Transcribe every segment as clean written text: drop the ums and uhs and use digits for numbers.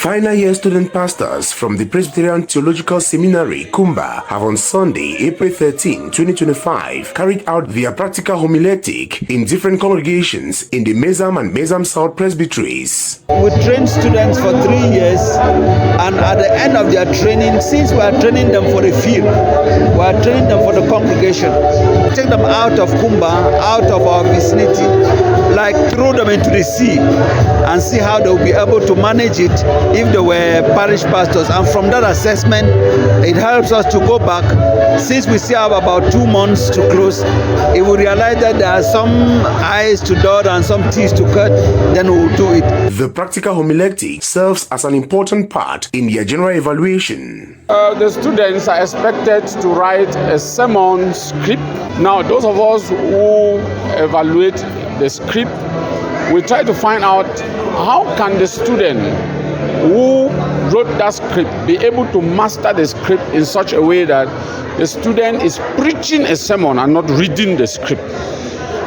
Final year student pastors from the Presbyterian Theological Seminary, Kumba, have on Sunday, April 13, 2025, carried out their practical homiletic in different congregations in the Mezam and Mezam South Presbyteries. We train students for 3 years, and at the end of their training, since we are training them for the field, we are training them for the congregation, take them out of Kumba, out of our vicinity, like throw them into the sea and see how they will be able to manage it if they were parish pastors. And from that assessment, it helps us to go back. Since we still have about 2 months to close, if we realize that there are some I's to dot and some T's to cut, then we will do it. The practical homiletic serves as an important part in their general evaluation. The students are expected to write a sermon script. Now, those of us who evaluate the script, we try to find out how can the student who wrote that script be able to master the script in such a way that the student is preaching a sermon and not reading the script.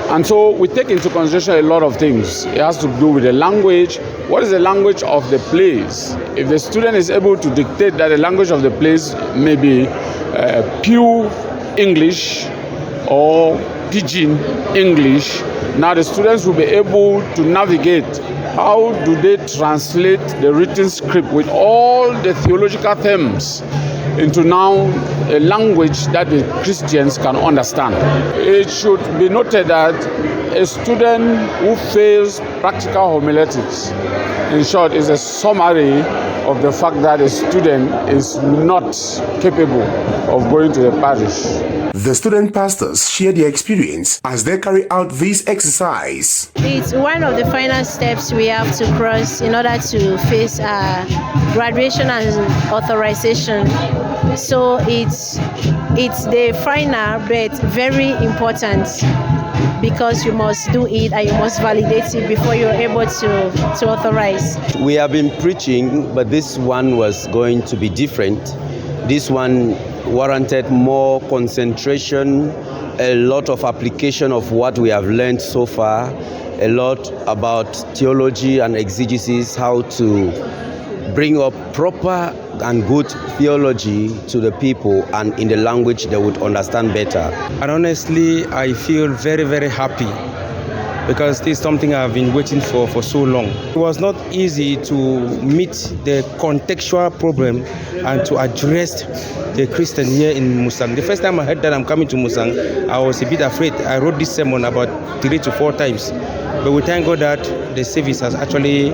And so we take into consideration a lot of things. It has to do with the language. What is the language of the place? If the student is able to dictate that the language of the place may be pure English or pidgin English, now the students will be able to navigate. How do they translate the written script with all the theological terms into now a language that the Christians can understand? It should be noted that a student who fails practical homiletics, in short, is a summary of the fact that a student is not capable of going to the parish. The student pastors share their experience as they carry out this exercise. It's one of the final steps we have to cross in order to face graduation and authorization. So it's the final but very important, because you must do it and you must validate it before you're able to authorize. We have been preaching, but this one was going to be different. This one warranted more concentration, a lot of application of what we have learned so far, a lot about theology and exegesis, how to bring up proper and good theology to the people and in the language they would understand better. And honestly, I feel very, very happy, because this is something I've been waiting for so long. It was not easy to meet the contextual problem and to address the Christian here in Musang. The first time I heard that I'm coming to Musang, I was a bit afraid. I wrote this sermon about 3 to 4 times. But we thank God that the service has actually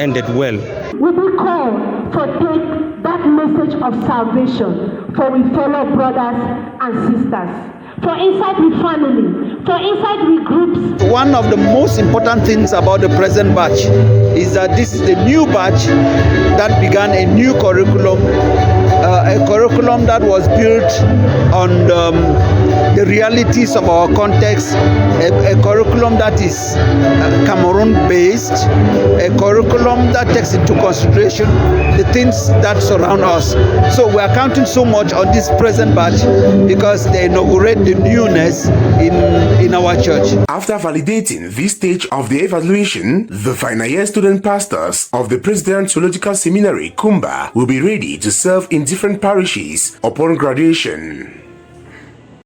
ended well. We will call to take that message of salvation for we fellow brothers and sisters, for inside the family, for inside the groups. One of the most important things about the present batch is that this is the new batch that began a new curriculum, a curriculum that was built on the realities of our context, a curriculum that is Cameroon-based, a curriculum that takes into consideration the things that surround us. So we are counting so much on this present batch because they inaugurate the newness in our church. After validating this stage of the evaluation, the final year student pastors of the Presbyterian Theological Seminary, Kumba, will be ready to serve in different parishes upon graduation.